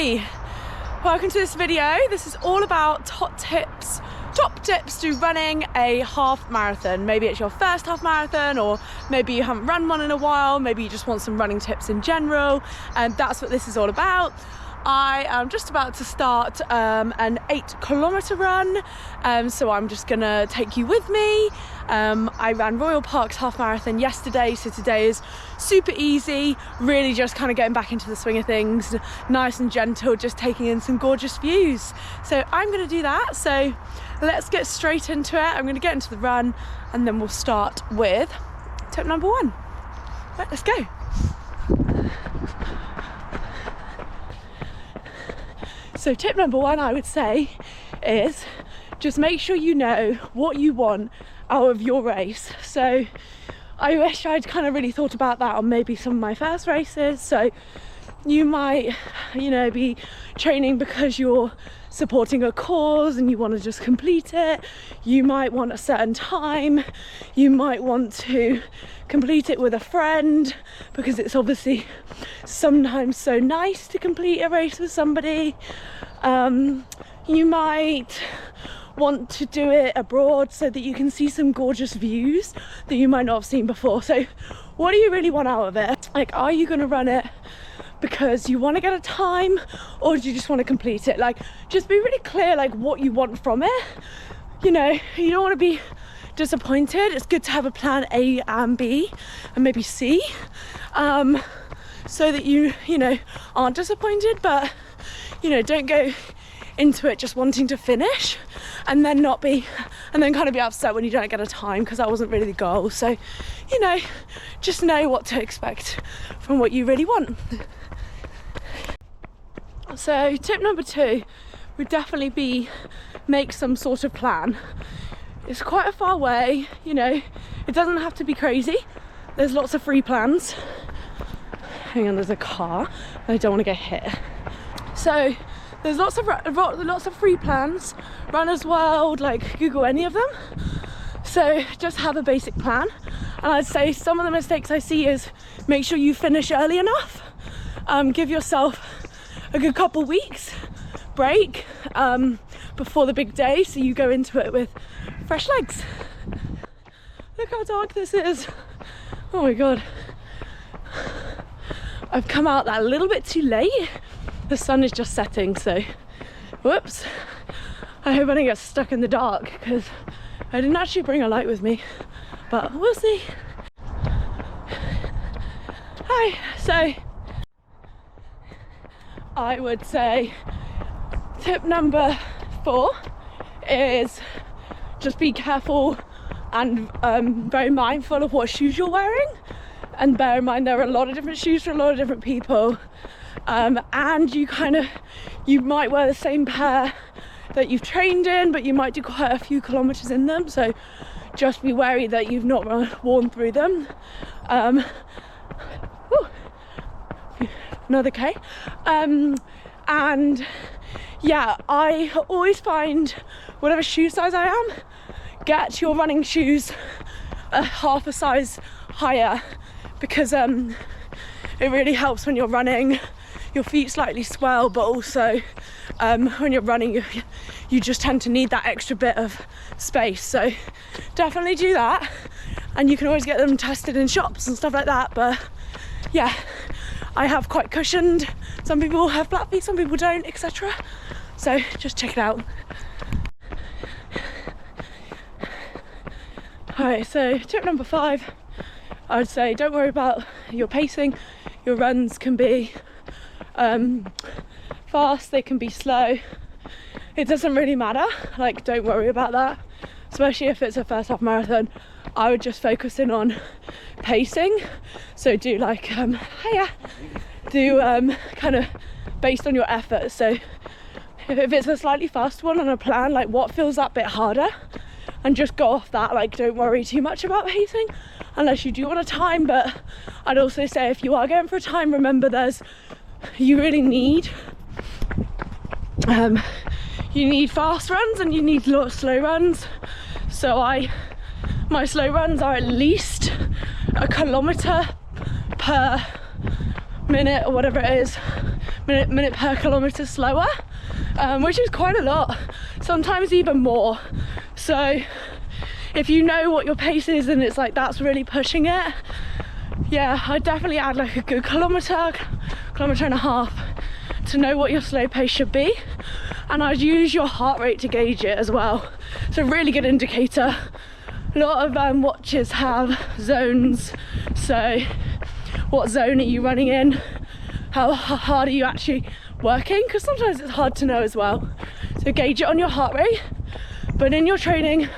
Hey, welcome to this video. This is all about top tips to running a half marathon. Maybe it's your first half marathon, or maybe you haven't run one in a while, maybe you just want some running tips in general, and that's what this is all about. I am just about to start an 8-kilometer run, so I'm just gonna take you with me. I ran Royal Park's half marathon yesterday, so today is super easy, really just kind of getting back into the swing of things, nice and gentle, just taking in some gorgeous views. So I'm gonna do that, so let's get straight into it. I'm gonna get into the run and then we'll start with tip number 1. Right, let's go. So tip number 1, I would say, is just make sure you know what you want out of your race. So I wish I'd kind of really thought about that on maybe some of my first races. So you might, be training because you're supporting a cause and you want to just complete it. You might want a certain time. You might want to complete it with a friend because it's obviously sometimes so nice to complete a race with somebody. You might want to do it abroad so that you can see some gorgeous views that you might not have seen before. So what do you really want out of it? Like, are you going to run it because you want to get a time, or do you just want to complete it? Like, just be really clear like what you want from it. You don't want to be disappointed. It's good to have a plan A and B and maybe C, so that you aren't disappointed, but don't go into it just wanting to finish and then kind of be upset when you don't get a time, because that wasn't really the goal. So just know what to expect from what you really want. So tip number 2 would definitely be make some sort of plan. It's quite a far way, it doesn't have to be crazy. There's lots of free plans. Hang on, there's a car. I don't want to get hit. So there's lots of free plans. Runner's World, like Google any of them. So just have a basic plan. And I'd say some of the mistakes I see is make sure you finish early enough. Give yourself a good couple weeks break before the big day, so you go into it with fresh legs. Look how dark this is. Oh my god. I've come out that a little bit too late. The sun is just setting, so whoops. I hope I don't get stuck in the dark because I didn't actually bring a light with me, but we'll see. Hi, so I would say tip number 4 is just be careful and very mindful of what shoes you're wearing, and bear in mind there are a lot of different shoes for a lot of different people, and you might wear the same pair that you've trained in, but you might do quite a few kilometers in them, so just be wary that you've not worn through them. Another K. And yeah, I always find whatever shoe size I am, get your running shoes a half a size higher, because it really helps when you're running. Your feet slightly swell, but also when you're running you just tend to need that extra bit of space, so definitely do that. And you can always get them tested in shops and stuff like that, but yeah, I have quite cushioned. Some people have flat feet, some people don't, etc. So just check it out. Alright, so tip number 5, I would say don't worry about your pacing. Your runs can be fast, they can be slow. It doesn't really matter, like, don't worry about that, especially if it's a first half marathon. I would just focus in on pacing, so do like kind of based on your effort. So if it's a slightly faster one on a plan, like what feels that bit harder, and just go off that. Like, don't worry too much about pacing unless you do want a time. But I'd also say if you are going for a time, remember you really need fast runs and you need slow runs. So my slow runs are at least a kilometer per minute or whatever it is, minute per kilometre slower, which is quite a lot, sometimes even more. So if you know what your pace is and it's like that's really pushing it, yeah, I'd definitely add like a good kilometre and a half to know what your slow pace should be. And I'd use your heart rate to gauge it as well. It's a really good indicator. A lot of watches have zones, so what zone are you running in? How hard are you actually working? Because sometimes it's hard to know as well. So gauge it on your heart rate, but in your training,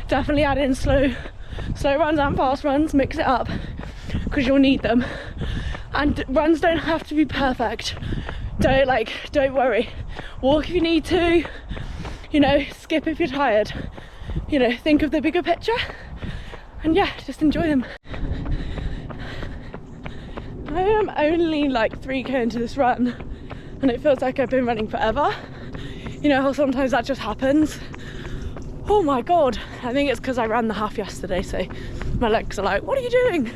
definitely add in slow runs and fast runs, mix it up, because you'll need them. And runs don't have to be perfect. Don't worry. Walk if you need to, you know, skip if you're tired. You know, think of the bigger picture, and yeah, just enjoy them. I am only like 3k into this run, and it feels like I've been running forever. You know how sometimes that just happens? Oh my god, I think it's because I ran the half yesterday, so my legs are like, what are you doing?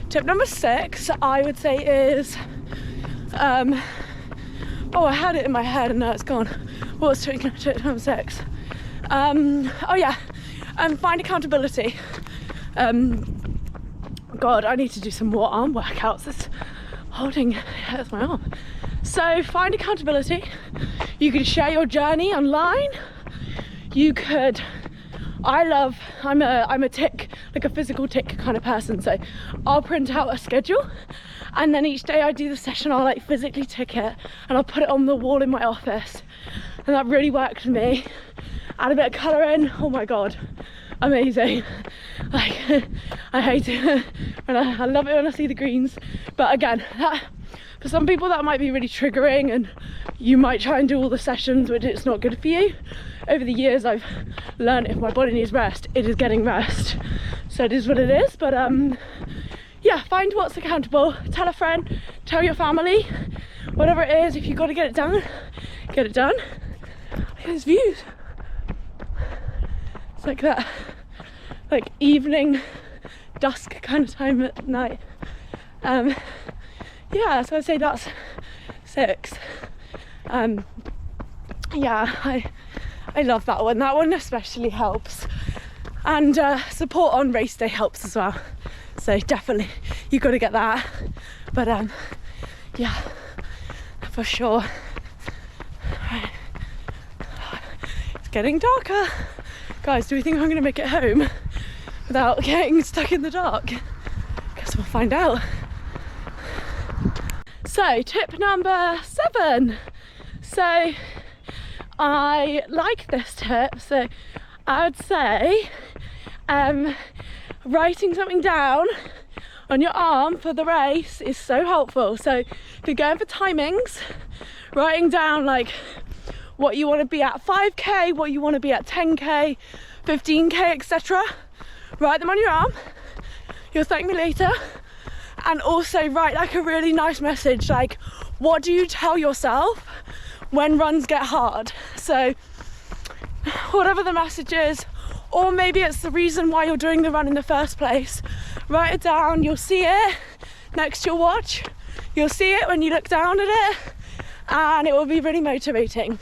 Tip number 6, I would say is, oh, I had it in my head and now it's gone. What was tip number 6? Oh yeah, find accountability. God, I need to do some more arm workouts. This holding hurts my arm. So find accountability. You could share your journey online. You could, I'm a tick, like a physical tick kind of person, so I'll print out a schedule, and then each day I do the session, I'll like physically tick it and I'll put it on the wall in my office, and that really worked for me. Add a bit of colour in, oh my god, amazing. Like, I hate it, and I love it when I see the greens, but again, that, for some people that might be really triggering, and you might try and do all the sessions, which it's not good for you. Over the years I've learned if my body needs rest, it is getting rest, so it is what it is. But yeah, find what's accountable, tell a friend, tell your family, whatever it is. If you've got to get it done, get it done. Look at these views, it's like that, like evening dusk kind of time at night. Yeah, so I'd say that's 6. Yeah, I love that one. That one especially helps, and support on race day helps as well. So definitely, you've got to get that. But yeah, for sure. Right. It's getting darker, guys. Do we think I'm going to make it home without getting stuck in the dark? Guess we'll find out. So tip number 7. So I like this tip, so I would say writing something down on your arm for the race is so helpful. So if you're going for timings, writing down like what you want to be at 5k, what you want to be at 10k, 15k, etc. Write them on your arm. You'll thank me later. And also write like a really nice message, like what do you tell yourself when runs get hard? So whatever the message is, or maybe it's the reason why you're doing the run in the first place, write it down. You'll see it next to your watch, you'll see it when you look down at it, and it will be really motivating.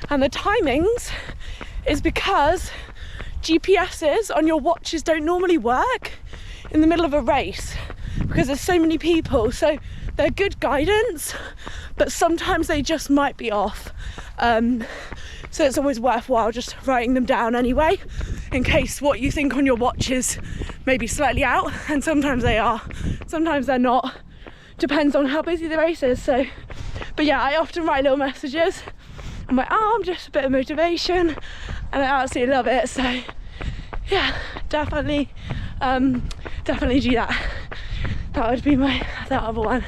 And the timings is because GPSs on your watches don't normally work in the middle of a race because there's so many people, so they're good guidance, but sometimes they just might be off. So it's always worthwhile just writing them down anyway, in case what you think on your watch is maybe slightly out, and sometimes they are, sometimes they're not, depends on how busy the race is. So, but yeah, I often write little messages on my arm, just a bit of motivation, and I absolutely love it. So yeah, definitely do that. That would be my other one.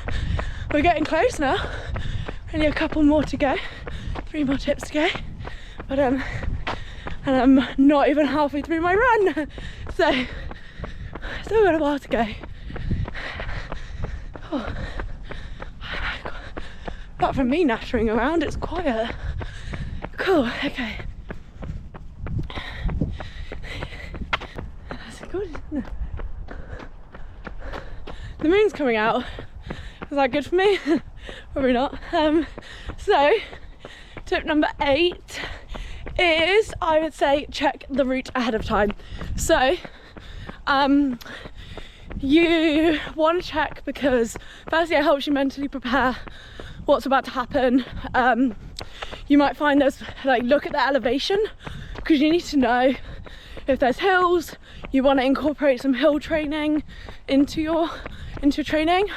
We're getting close now, only a couple more to go, 3 more tips to go, but and I'm not even halfway through my run, so still got a while to go. Oh. Apart from me nattering around, it's quiet. Cool, okay. That's good, isn't it? The moon's coming out, Is that good for me? Probably not. So tip number 8 is, I would say, check the route ahead of time. So you want to check because firstly it helps you mentally prepare what's about to happen. You might find there's like, look at the elevation because you need to know if there's hills. You want to incorporate some hill training into your training.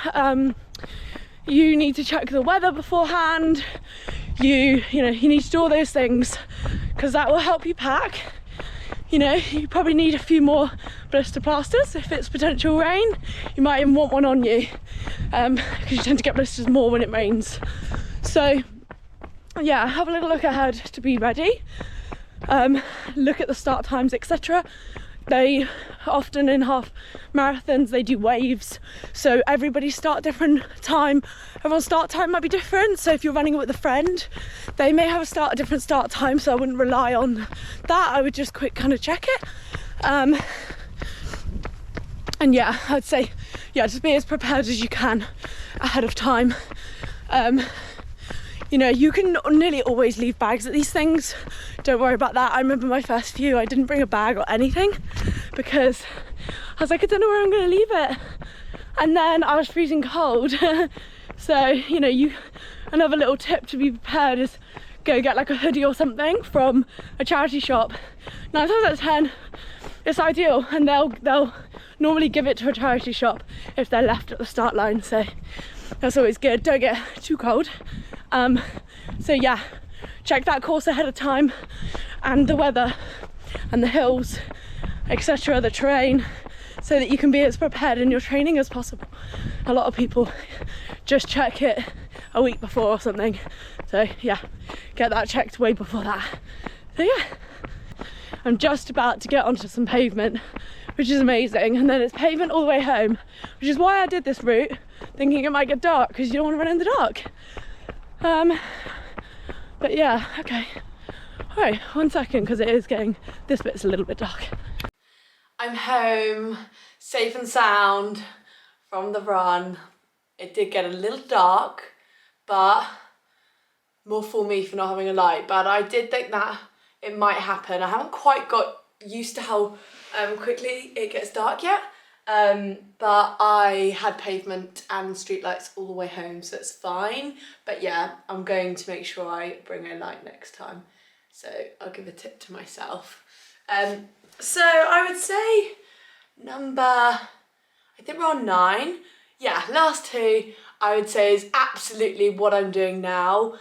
You need to check the weather beforehand. You need to do all those things because that will help you pack. You probably need a few more blister plasters if it's potential rain. You might even want one on you because you tend to get blisters more when it rains. So yeah, have a little look ahead to be ready. Look at the start times, etc. They often in half marathons they do waves, so everybody start different time. Everyone's start time might be different, so if you're running with a friend they may have a different start time, so I wouldn't rely on that. I would just quick kind of check it. And yeah, I'd say just be as prepared as you can ahead of time. You can nearly always leave bags at these things. Don't worry about that. I remember my first few, I didn't bring a bag or anything because I was like, I don't know where I'm going to leave it. And then I was freezing cold. So, another little tip to be prepared is go get like a hoodie or something from a charity shop. 9 times out of 10, it's ideal, and they'll normally give it to a charity shop if they're left at the start line. So that's always good. Don't get too cold. So yeah, check that course ahead of time and the weather and the hills, etc., the terrain, so that you can be as prepared in your training as possible. A lot of people just check it a week before or something. So yeah, get that checked way before that. So yeah, I'm just about to get onto some pavement, which is amazing, and then it's pavement all the way home, which is why I did this route, thinking it might get dark because you don't want to run in the dark. But yeah, okay. All right, 1 second, because it is getting, this bit's a little bit dark. I'm home, safe and sound from the run. It did get a little dark, but more for me for not having a light. But I did think that it might happen. I haven't quite got used to how quickly it gets dark yet. But I had pavement and streetlights all the way home, so it's fine. But yeah, I'm going to make sure I bring a light next time. So I'll give a tip to myself. So I would say I think we're on 9. Yeah, last 2 I would say is absolutely what I'm doing now.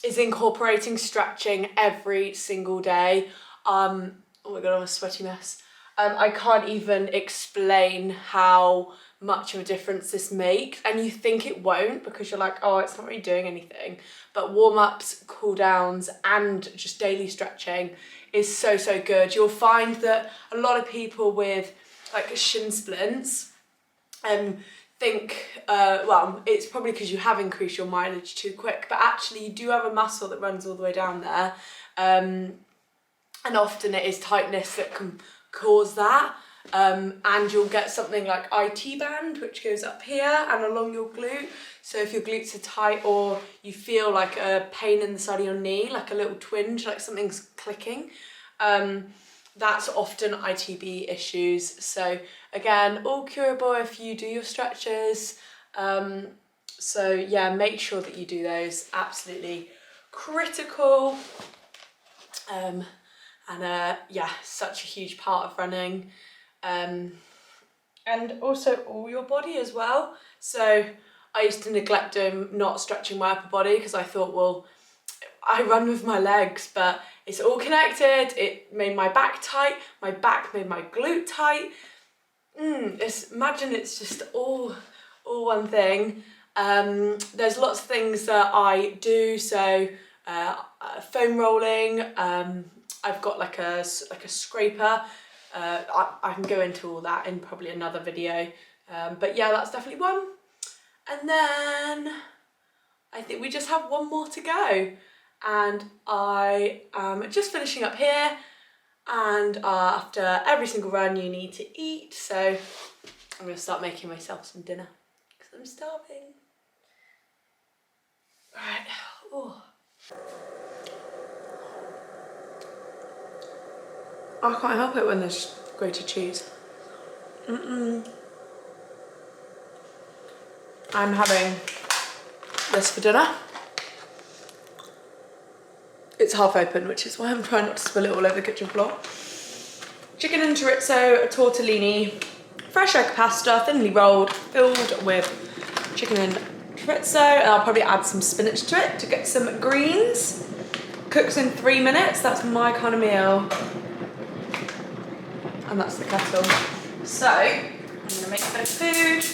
Is incorporating stretching every single day. Oh my god, I'm a sweaty mess. I can't even explain how much of a difference this makes, and you think it won't because you're like, oh, it's not really doing anything, but warm-ups, cool-downs and just daily stretching is so good. You'll find that a lot of people with like shin splints think, well, it's probably because you have increased your mileage too quick, but actually you do have a muscle that runs all the way down there, and often it is tightness that can cause that, and you'll get something like IT band, which goes up here and along your glute. So if your glutes are tight or you feel like a pain in the side of your knee, like a little twinge, like something's clicking, that's often ITB issues. So again, all curable if you do your stretches. So yeah, make sure that you do those, absolutely critical. Yeah, such a huge part of running, and also all your body as well. So I used to neglect not stretching my upper body because I thought, well, I run with my legs, but it's all connected. It made my back tight, my back made my glute tight. Imagine it's just all one thing. There's lots of things that I do, so foam rolling, I've got like a scraper. I can go into all that in probably another video, but yeah, that's definitely one. And then I think we just have one more to go, and I am just finishing up here. And after every single run you need to eat, so I'm going to start making myself some dinner because I'm starving. Alright. Oh. I can't help it when there's grated cheese. I'm having this for dinner. It's half open, which is why I'm trying not to spill it all over the kitchen floor. Chicken and chorizo, tortellini, fresh egg pasta, thinly rolled, filled with chicken and chorizo, and I'll probably add some spinach to it to get some greens. Cooks in 3 minutes, that's my kind of meal. And that's the kettle. So, I'm gonna make a bit of food.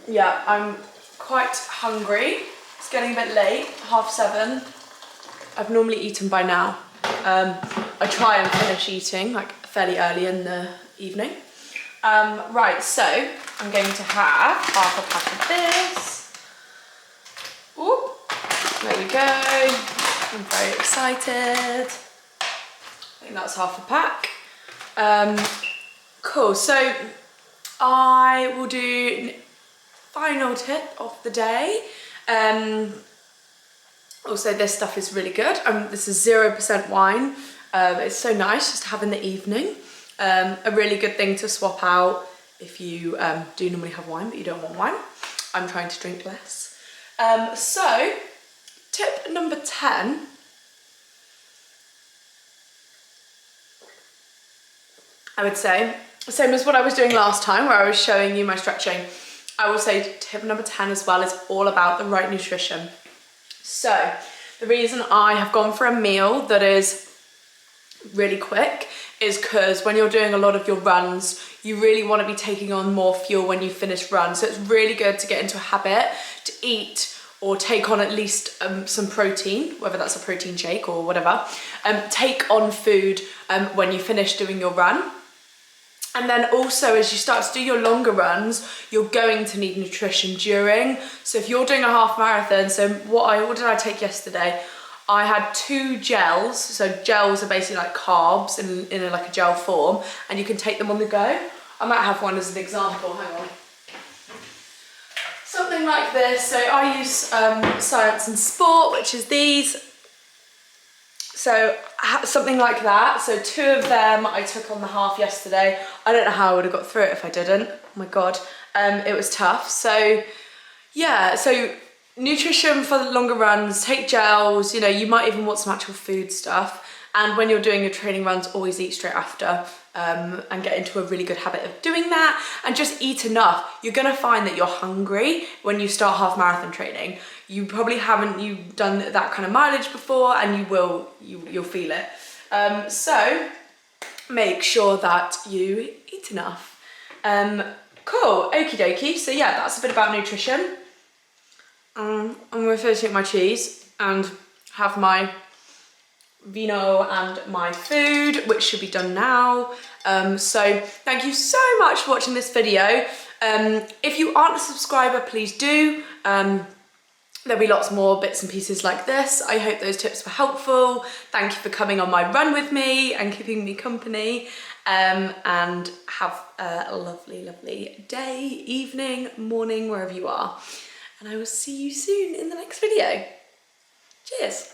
Yeah, I'm quite hungry. It's getting a bit late, 7:30. I've normally eaten by now. I try and finish eating like fairly early in the evening. Right, so I'm going to have half a pack of this. Ooh, there we go. I'm very excited. I think that's half a pack. Cool, so I will do final tip of the day. Also, this stuff is really good. This is 0% wine. It's so nice just to have in the evening. A really good thing to swap out if you do normally have wine but you don't want wine. I'm trying to drink less. So, tip number 10. I would say, same as what I was doing last time where I was showing you my stretching. I will say tip number 10 as well is all about the right nutrition. So, the reason I have gone for a meal that is really quick is because when you're doing a lot of your runs, you really want to be taking on more fuel when you finish runs. So it's really good to get into a habit to eat or take on at least some protein, whether that's a protein shake or whatever. Take on food when you finish doing your run. And then also as you start to do your longer runs, you're going to need nutrition during. So if you're doing a half marathon, so what did I take yesterday? I had 2 gels. So gels are basically like carbs in like a gel form, and you can take them on the go. I might have one as an example, hang on. Something like this. So I use Science and Sport, which is these. So something like that. So 2 of them I took on the half yesterday. I don't know how I would have got through it if I didn't. Oh my God, it was tough. So yeah, so nutrition for the longer runs, take gels, you know, you might even want some actual food stuff. And when you're doing your training runs, always eat straight after and get into a really good habit of doing that and just eat enough. You're gonna find that you're hungry when you start half marathon training. You probably haven't done that kind of mileage before, and you'll feel it. So make sure that you eat enough. Cool, okie dokie. So yeah, that's a bit about nutrition. I'm gonna finish my cheese and have my vino and my food, which should be done now. So thank you so much for watching this video. If you aren't a subscriber, please do. There'll be lots more bits and pieces like this. I hope those tips were helpful. Thank you for coming on my run with me and keeping me company. And have a lovely, lovely day, evening, morning, wherever you are. And I will see you soon in the next video. Cheers.